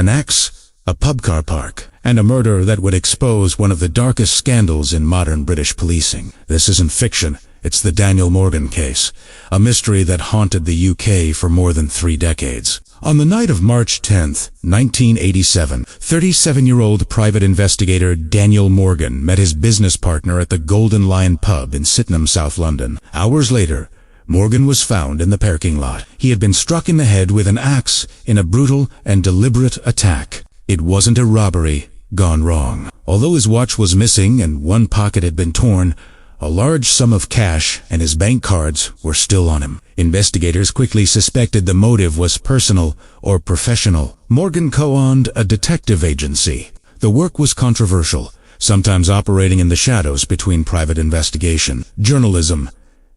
an axe, a pub car park, and a murder that would expose one of the darkest scandals in modern British policing. This isn't fiction. It's the Daniel Morgan case, a mystery that haunted the UK for more than 3 decades. On the night of March 10th, 1987, 37-year-old private investigator Daniel Morgan met his business partner at the Golden Lion pub in Sydenham, South London. Hours later, Morgan was found in the parking lot. He had been struck in the head with an axe in a brutal and deliberate attack. It wasn't a robbery gone wrong. Although his watch was missing and one pocket had been torn, a large sum of cash and his bank cards were still on him. Investigators quickly suspected the motive was personal or professional. Morgan co-owned a detective agency. The work was controversial, sometimes operating in the shadows between private investigation, journalism,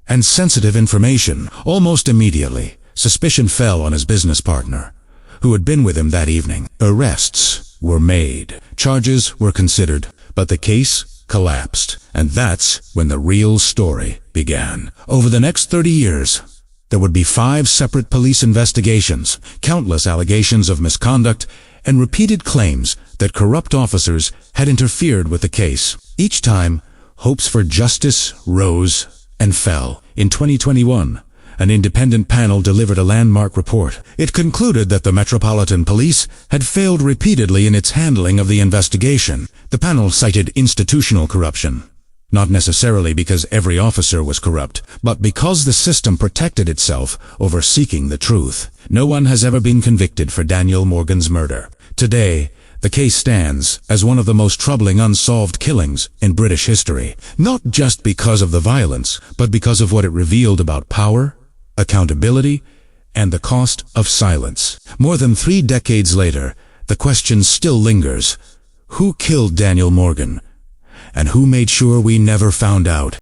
and sensitive information. Almost immediately, suspicion fell on his business partner, who had been with him that evening. Arrests were made. Charges were considered, but the case collapsed. And that's when the real story began. Over the next 30 years, there would be 5 separate police investigations, countless allegations of misconduct, and repeated claims that corrupt officers had interfered with the case. Each time, hopes for justice rose and fell. In 2021, an independent panel delivered a landmark report. It concluded that the Metropolitan Police had failed repeatedly in its handling of the investigation. The panel cited institutional corruption, not necessarily because every officer was corrupt, but because the system protected itself over seeking the truth. No one has ever been convicted for Daniel Morgan's murder. Today, the case stands as one of the most troubling unsolved killings in British history, not just because of the violence, but because of what it revealed about power, accountability, and the cost of silence. More than 3 decades later, the question still lingers: who killed Daniel Morgan? And who made sure we never found out?